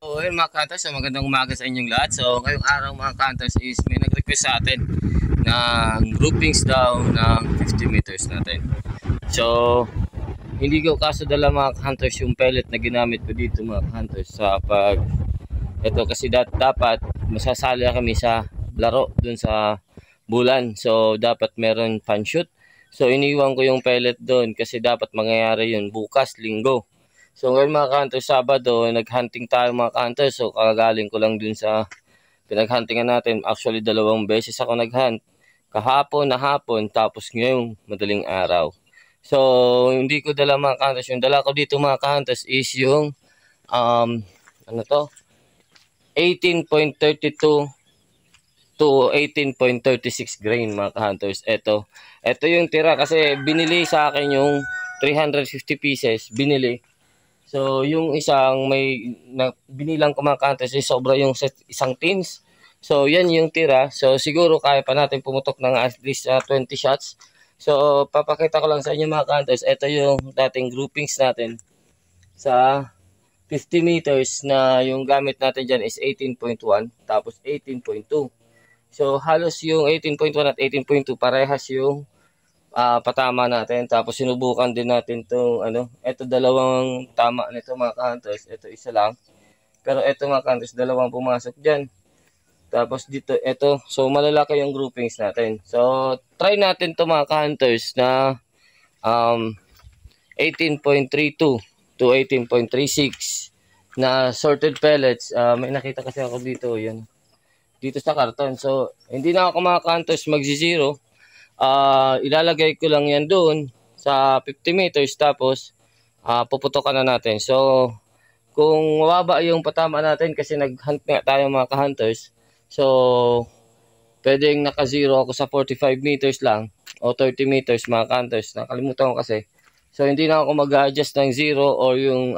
So ayun mga counters, so magandang umaga sa inyong lahat. So ngayong araw mga counters is may nag-request sa atin ng groupings daw ng 50 meters natin. So hindi ko kaso dala mga hunters yung pellet na ginamit ko dito mga hunters sa pag ito kasi dapat masasali kami sa laro dun sa bulan. So dapat meron fan shoot. So iniwan ko yung pellet doon kasi dapat mangyayari yun bukas, linggo. So ngayon mga ka-hunters, Sabado, nag-hunting tayo mga ka-hunters. So kagagaling ko lang dun sa pinag-huntingan natin. Actually 2 beses ako nag-hunt. Kahapon na hapon, tapos ngayong madaling araw. So hindi ko dala mga ka-hunters. Yung dala ko dito mga ka-hunters is yung 18.32 to 18.36 grain mga ka-hunters. Ito yung tira kasi binili sa akin yung 350 pieces. Binili. So, yung isang binilang ko mga ka-hunters, sobra yung isang tins. So, yan yung tira. So, siguro kaya pa natin pumutok ng at least 20 shots. So, papakita ko lang sa inyo mga ka-hunters. Ito yung dating groupings natin sa 50 meters na yung gamit natin dyan is 18.1 tapos 18.2. So, halos yung 18.1 at 18.2 parehas yung patama natin. Tapos sinubukan din natin itong ito dalawang tama nito mga ka-hunters. Ito isa lang. Pero ito mga ka-hunters, dalawang pumasok dyan. Tapos dito, ito. So malalaki yung groupings natin. So try natin to mga ka-hunters na 18.32 to 18.36 na sorted pellets. May nakita kasi ako dito, yan. Dito sa karton. So hindi na ako mga ka-hunters magzi-zero. Ilalagay ko lang yan doon sa 50 meters tapos puputokan na natin. So kung mababa yung patama natin kasi nag-hunt nga tayo mga ka-hunters, so pwedeng naka-zero ako sa 45 meters lang o 30 meters mga ka-hunters. Nakalimutan ko kasi. So hindi na ako mag-adjust ng zero or yung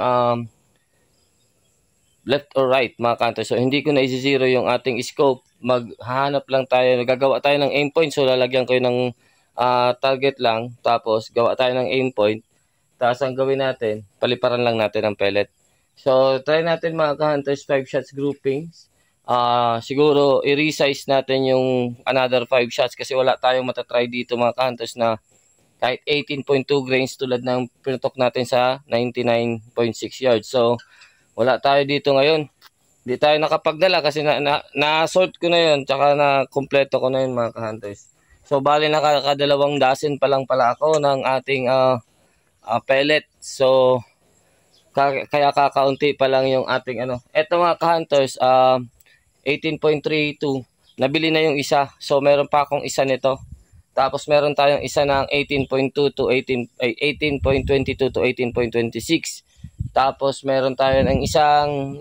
left or right mga ka-hunters. So hindi ko na i-zero yung ating scope. Maghahanap lang tayo, nagagawa tayo ng aim point. So lalagyan ko ng target lang, tapos gawa tayo ng aim point. Tapos ang gawin natin, paliparan lang natin ang pellet. So try natin mga ka-hunters 5 shots groupings. Siguro i-resize natin yung another 5 shots kasi wala tayong matatry dito mga ka-hunters na kahit 18.2 grains tulad ng pinutok natin sa 99.6 yards. So wala tayo dito ngayon. Hindi tayo nakapagdala kasi na-sort ko na yun, tsaka na-kompleto ko na yun mga ka-hunters. So bali nakakadalawang dozen pa lang pala ako ng ating pellet. So kaya kakaunti pa lang yung ating Eto mga ka-hunters, 18.32. Nabili na yung isa. So meron pa akong isa nito. Tapos meron tayong isa ng 18.2 to 18.22 to 18.26. Tapos meron tayo ng isang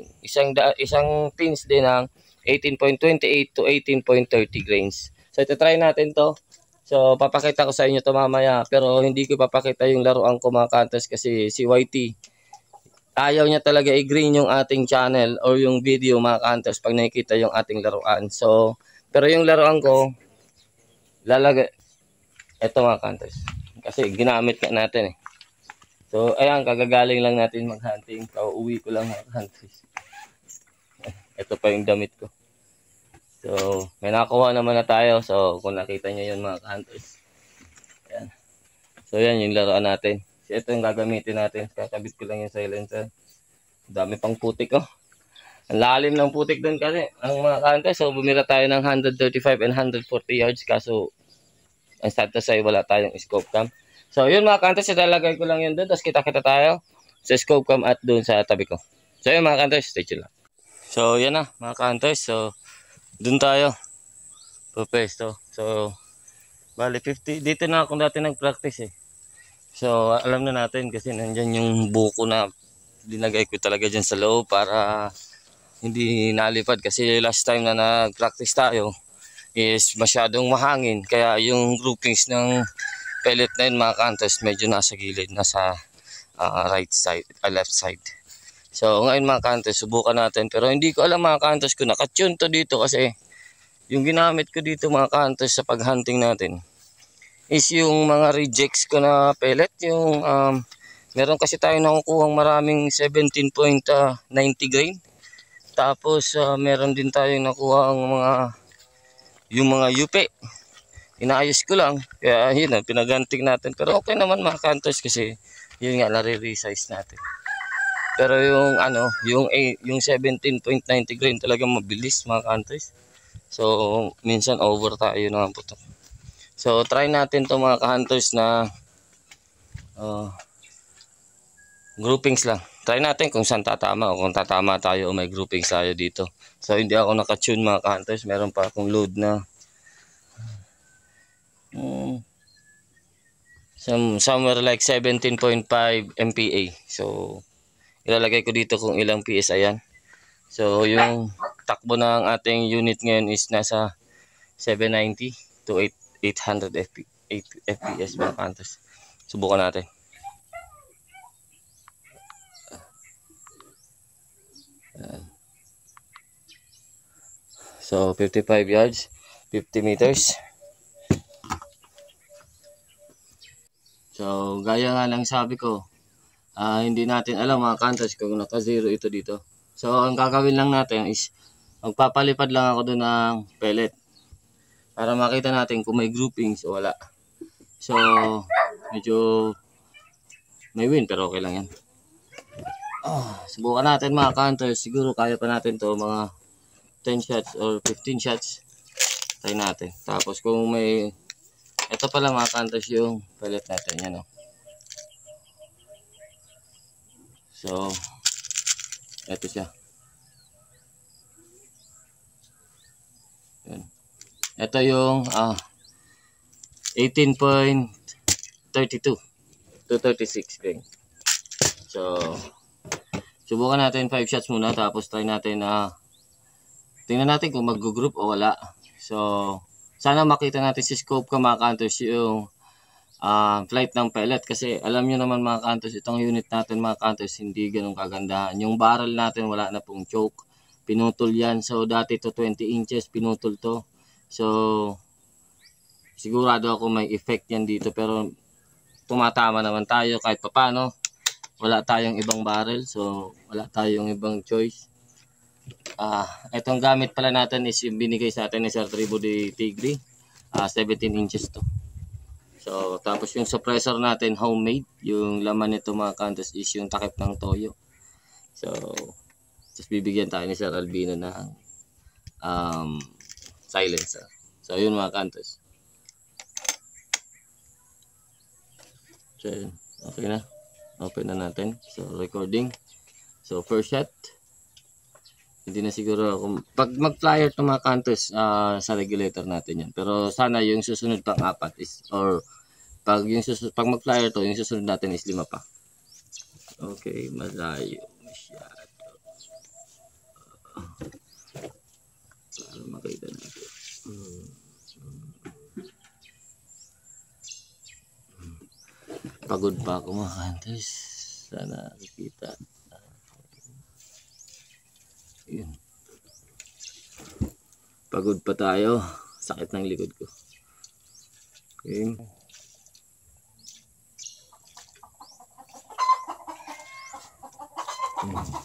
pins din ng 18.28 to 18.30 grains. So ito try natin to. So papakita ko sa inyo to mamaya, pero hindi ko papakita yung laruan ko mga ka-hunters kasi si YT ayaw niya talaga i-green yung ating channel or yung video mga ka-hunters pag nakikita yung ating laruan. So pero yung laruan ko lalagay ito mga ka-hunters kasi ginamit ka natin eh. So, ayan, kagagaling lang natin mag-hunting. Pauwi ko lang mag-hunting. Ito pa yung damit ko. So, may nakuha naman na tayo. So, kung nakita nyo yun mga hunters. Ayan. So, ayan yung laruan natin. So, ito yung gagamitin natin. Kakabit ko lang yung silencer. Dami pang putik oh. Ang lalim ng putik doon kasi. Ang mga hunters. So, bumira tayo ng 135 and 140 yards. Kaso, ang sad to say, wala tayong scope cam. So, yun mga ka-hunters, ilalagay ko lang yun doon. Tapos kita-kita tayo sa scope cam at doon sa tabi ko. So, yun mga ka-hunters, stay tuned lang. So, yan na mga ka-hunters. So, doon tayo. Pupesto. So, bali 50. Dito na ako dati nag-practice eh. So, alam na natin kasi nandyan yung buko na dinagay ko talaga dyan sa loob para hindi nalipad. Kasi last time na nag-practice tayo is masyadong mahangin. Kaya yung groupings ng pellet na yun mga ka-hunters medyo nasa gilid, nasa right side, left side. So ngayon mga ka-hunters subukan natin, pero hindi ko alam mga ka-hunters kung nakatune to dito kasi yung ginamit ko dito mga ka-hunters sa paghunting natin is yung mga rejects ko na pellet. Yung meron kasi tayo nakukuhang maraming 17.90 grain Tapos meron din tayong nakuha ang yung mga yupe. Inaayos ko lang. Kaya yun ang pinaganting natin. Pero okay naman mga ka-hunters kasi yun nga nare-resize natin. Pero yung 17.90 grain talagang mabilis mga ka-hunters. So minsan over tayo naman po to. So try natin to mga ka-hunters na groupings lang. Try natin kung saan tatama o kung tatama tayo o may groupings tayo dito. So hindi ako naka-tune mga ka-hunters. Meron pa akong load na somewhere like 17.5 MPa. So ilalagay ko dito kung ilang PSI yan. So yung takbo ng ating unit ngayon is nasa 790 to 800 FPS mga ka-hunters. Subukan natin. So 55 yards, 50 meters. So gaya nga lang sabi ko, hindi natin alam mga ka-hunters kung naka-zero ito dito. So ang gagawin lang natin is magpapalipad lang ako doon ng pellet para makita natin kung may groupings o wala. So medyo may wind pero okay lang yan. Subukan natin mga ka-hunters. Siguro kaya pa natin to mga 10 shots or 15 shots. Try natin. Tapos kung may ito pala mga ka-hunters yung pellet natin yan So ito siya. Yan. Ito yung 18.32 to 36 grain. So subukan natin 5 shots muna tapos try natin tingnan natin kung mag-group o wala. So sana makita natin si scope ka mga ka-hunters yung flight ng pellet kasi alam nyo naman mga ka-hunters itong unit natin mga ka-hunters hindi ganun kagandahan. Yung barrel natin wala na pong choke. Pinutol yan. So dati to 20 inches pinutol to. So sigurado ako may effect yan dito pero tumatama naman tayo kahit papano. Wala tayong ibang barrel so wala tayong ibang choice. Itong gamit pala natin is yung binigay sa atin ni Sir Tribo de Tigre. 17 inches to. So tapos yung suppressor natin homemade. Yung laman nito mga ka-hunters is yung takip ng toyo. So just bibigyan tayo ni Sir Albino ng silencer. So yun mga ka-hunters. So okay na. Open na natin. So recording. So first shot. Hindi na siguro ako pag mag-flyer to mga ka-hunters sa regulator natin yan. Pero sana yung susunod pang apat is or pag mag-flyer to yung susunod natin is 5 pa. Okay, malayo masyado. Para makita natin. Pagod pa ako mga ka-hunters. Sana nakikita. Yun. Pagod pa tayo. Sakit ng likod ko. Okay.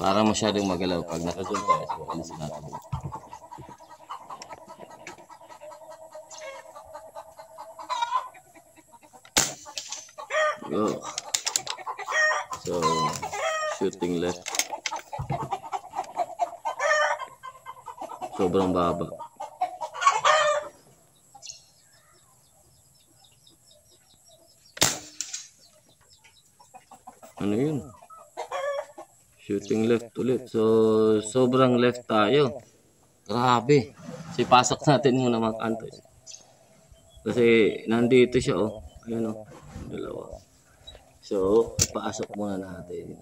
Parang masyadong magalaw pag naka-zoom tayo. So, alisin natin. Go. So, shooting left. Sobrang baba. Ano yun? Shooting left ulit. So, sobrang left tayo. Grabe. Kasi pasok natin muna mga ka-hunters. Kasi nandito siya Ayun dalawa. So, pasok muna natin.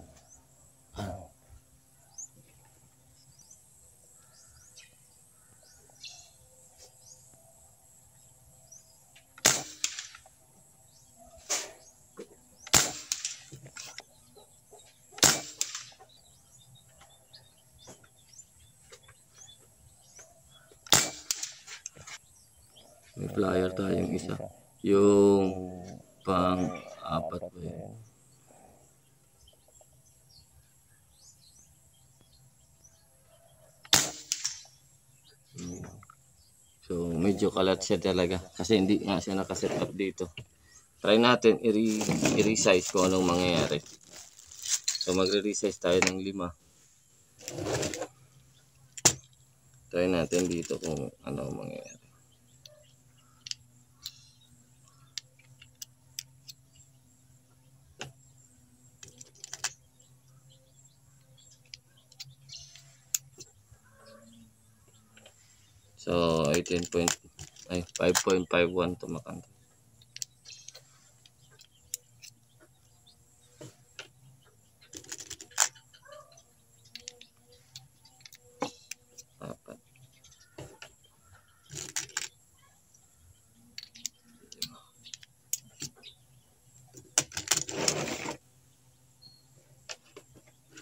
May flyer tayong isa. Yung pang-apat ba yun? So medyo kalat siya talaga kasi hindi nga siya nakaset up dito. Try natin i-resize kung anong mangyayari. So magre-resize tayo ng 5. Try natin dito kung anong mangyayari. So 5.51 tumakanta.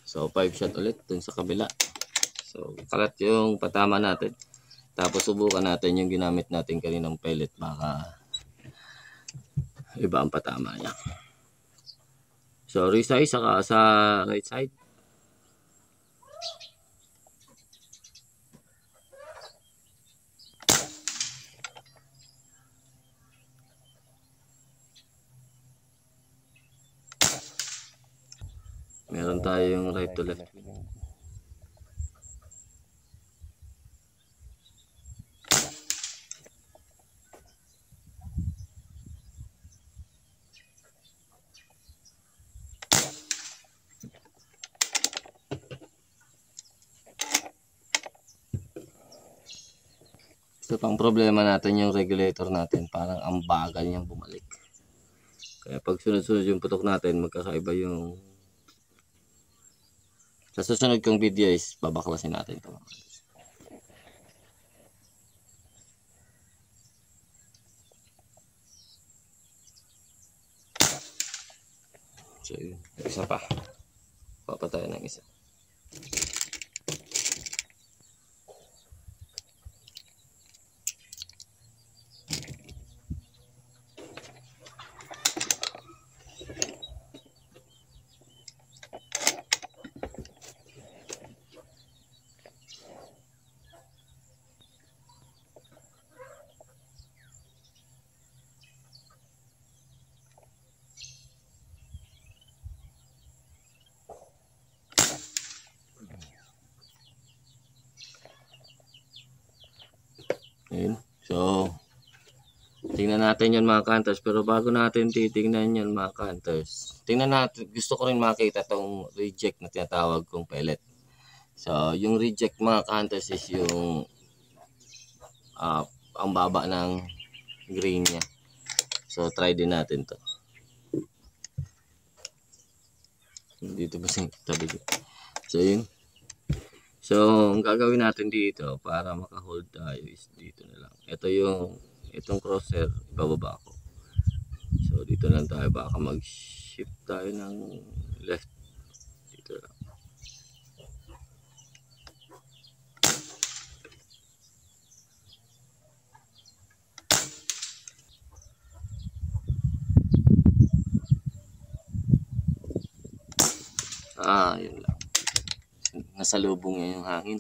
So 5 shot ulit dun sa kabila. So kalat yung patama natin. Tapos subukan natin yung ginamit natin kaninang pellet, baka iba ang patama niya. So resize saka sa right side. Meron tayong right to left. So pang problema natin yung regulator natin, parang ang bagal niyang bumalik. Kaya pag sunod-sunod yung putok natin, magkakaiba yung... Sa susunod kong video is babaklasin natin ito. So yun, isa pa. Papatayin ng isa. Ayun. So, tingnan natin yun mga cutters. Pero bago natin titingnan yun mga cutters, tingnan natin, gusto ko rin makita tong reject na tinatawag kong pellet. So, yung reject mga cutters is yung ang baba ng grain niya. So, try din natin to. Dito ba sa tabi ko? So, yun. So, ang gagawin natin dito para maka-hold tayo is dito na lang. Ito yung, itong crosshair, ibababa ko. So, dito lang tayo. Baka mag-shift tayo ng left. Dito lang. Yun lang. Nasalubong niya yung hangin.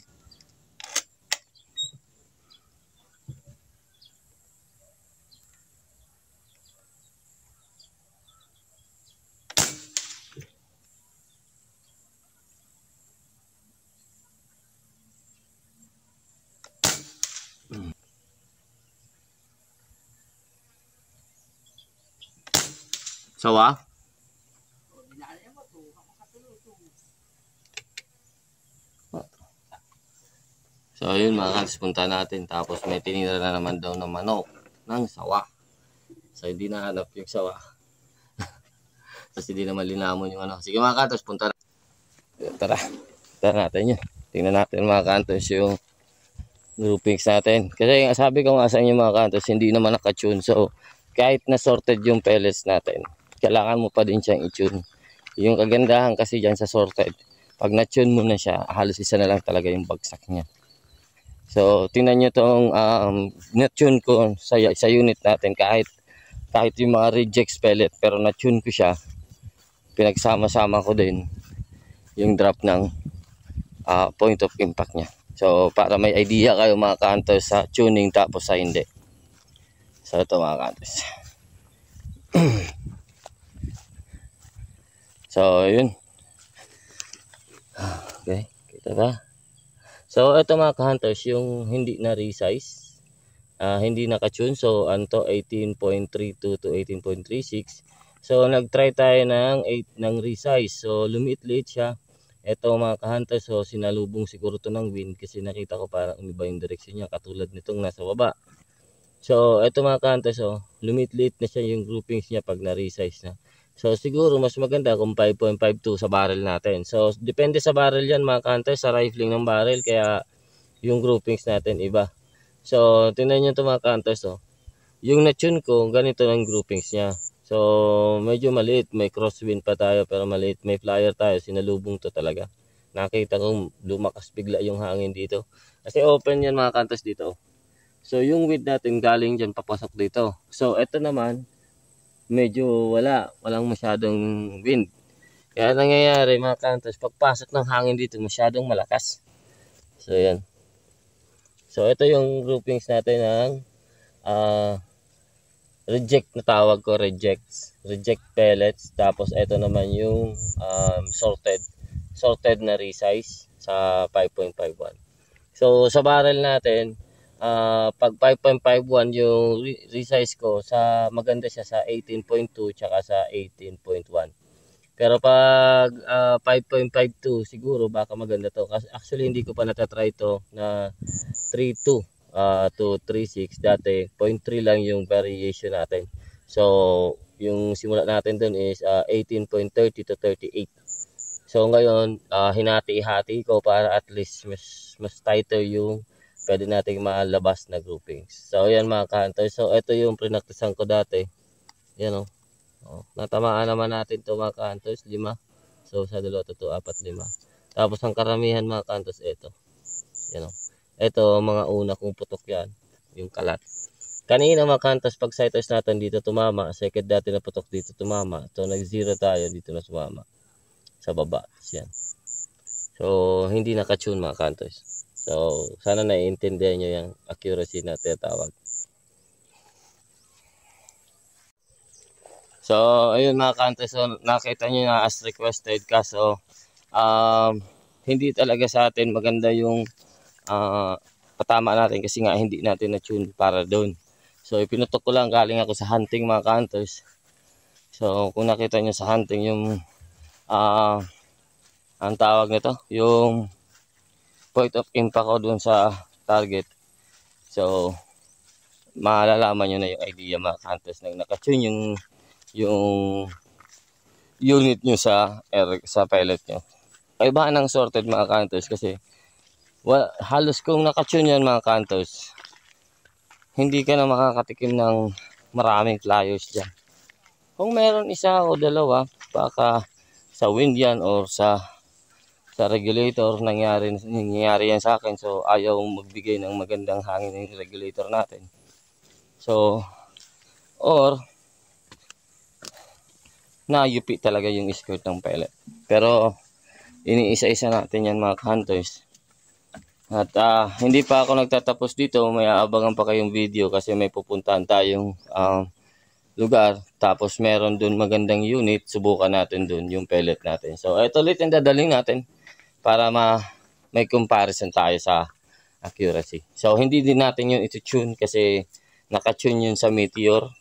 Sawa? So yun mga kans, punta natin. Tapos may tinira na naman daw ng manok ng sawa. So hindi nahanap yung sawa. Kasi hindi naman linamon yung ano. Sige mga kantos, punta na. Tara, tara natin yun. Tingnan natin mga kantos yung groupings natin. Kasi sabi ko nga sa inyo mga kantos, hindi naman nakatune. So kahit na sorted yung pellets natin, kailangan mo pa din siyang i-tune. Yung kagandahan kasi dyan sa sorted, pag na-tune mo na siya, halos isa na lang talaga yung bagsak niya. So tingnan nyo itong na-tune ko sa unit natin, kahit yung mga rejects pellet, pero na-tune ko siya, pinagsama-sama ko din yung drop ng point of impact niya. So para may idea kayo mga ka-hunters sa tuning tapos sa hindi. So ito mga ka-hunters. So yun. Okay, kita ba? So ito mga ka-hunters, yung hindi na resize, hindi naka-tune. So anto 18.32 to 18.36. So nag-try tayo ng 8 ng resize. So lumiit-liit siya. Ito mga ka-hunters, so sinalubong siguro to ng wind kasi nakita ko parang umiba yung direksyon niya katulad nitong nasa baba. So ito mga ka-hunters, so lumiit-liit na siya yung groupings niya pag na-resize na. So siguro mas maganda kung 5.52 sa barrel natin. So depende sa barrel yan mga ka-hunters, sa rifling ng barrel, kaya yung groupings natin iba. So tingnan nyo ito mga ka-hunters, so yung na-tune ko ganito ng groupings niya. So medyo maliit, may crosswind pa tayo pero maliit, may flyer tayo, sinalubong to talaga. Nakita ko lumakas bigla yung hangin dito. Kasi open yan mga ka-hunters dito. So yung wind natin galing dyan papasok dito. So ito naman medyo walang masyadong wind. Kaya nangyayari mga ka-hunters, pagpasok ng hangin dito masyadong malakas. So yan. So ito yung groupings natin ng reject na tawag ko, reject pellets. Tapos ito naman yung sorted na resize sa 5.51. So sa barrel natin, pag 5.51 yung resize ko, sa maganda siya sa 18.2 tsaka sa 18.1. Pero pag 5.52 siguro baka maganda to. Kasi actually hindi ko pa natatry to na 3.2 to 3.6. Dati 0.3 lang yung variation natin. So yung simula natin dun is 18.30 to 38. So ngayon hinati-hati ko para at least mas tighter yung pwede nating malabas na groupings. So yan mga ka-hunters. So ito yung prinaktisan ko dati. Yan o. Natamaan naman natin to mga ka-hunters, 5. So sa 2, 3, 4, 5. Tapos ang karamihan mga ka-hunters ito. Yan o. Ito mga una kong putok yan, yung kalat. Kanina mga ka-hunters, pag sighters natin dito tumama, second dati na putok dito tumama. So nag-0 tayo dito na sumama sa baba. Yan. So hindi naka-tune mga ka-hunters. So sana naiintindihan nyo yung accuracy na tinatawag. So ayun mga ka-hunters, so nakita nyo na as requested, kaso hindi talaga sa atin maganda yung patama natin kasi nga hindi natin na-tune para doon. So ipinutok ko lang, galing ako sa hunting mga ka-hunters. So kung nakita nyo sa hunting yung ang tawag nito, yung point of impact ko doon sa target. So malalaman nyo na yung idea mga ka-hunters na naka-tune yung unit nyo sa pellet nyo. Iba ng sorted mga ka-hunters kasi halos kung naka-tune yan mga ka-hunters, hindi ka na makakatikim ng maraming flyers dyan. Kung meron isa o dalawa, baka sa wind yan or sa regulator, nangyari yan sa akin. So ayaw magbigay ng magandang hangin ng regulator natin. So or nayupi talaga yung skirt ng pellet. Pero iniisa-isa natin yan mga ka-hunters. At hindi pa ako nagtatapos dito, may aabangan pa kayong video kasi may pupuntahan tayong lugar. Tapos meron dun magandang unit, subukan natin dun yung pellet natin. So ito ulit yung dadaling natin para may comparison tayo sa accuracy. So hindi din natin yun iti-tune kasi naka-tune yun sa Meteor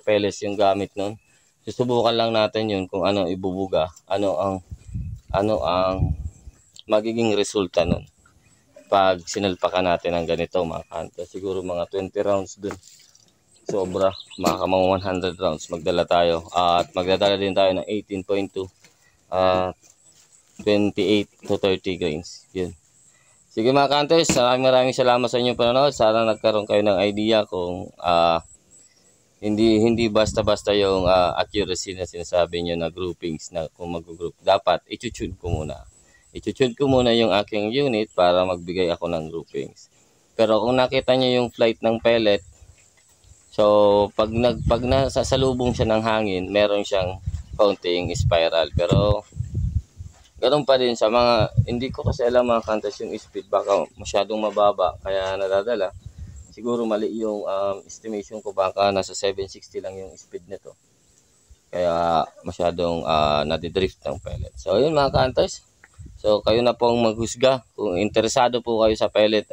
pellets yung gamit nun. Susubukan lang natin yun kung ano ibubuga, ano ang magiging resulta nun pag sinalpakan natin ng ganito mga ka-hunters. Siguro mga 20 rounds dun. Sobra, mga 100 rounds magdala tayo. At magdadala din tayo ng 18.2 28 to 30 grains. Yun. Sige mga ka-hunters, maraming salamat sa inyong panonood. Sana nagkaroon kayo ng idea kung hindi basta-basta yung accuracy na sinasabi nyo na groupings na kung mag-group. Dapat i-tune ko muna. I-tune ko muna yung aking unit para magbigay ako ng groupings. Pero kung nakita nyo yung flight ng pellet, so pag nasasalubong siya ng hangin, meron siyang counting spiral. Pero Ganun pa din sa mga, hindi ko kasi alam mga kantas yung speed, baka masyadong mababa kaya nadadala. Siguro mali yung estimation ko, baka nasa 760 lang yung speed nito. Kaya masyadong nadidrift ng pellet. So yun mga kantas. So kayo na pong maghusga. Kung interesado po kayo sa pellet,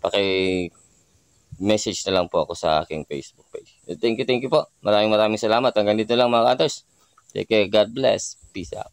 paki-message na lang po ako sa aking Facebook page. Thank you po. Maraming salamat. Hanggang dito lang mga kantas. Take care. God bless. Peace out.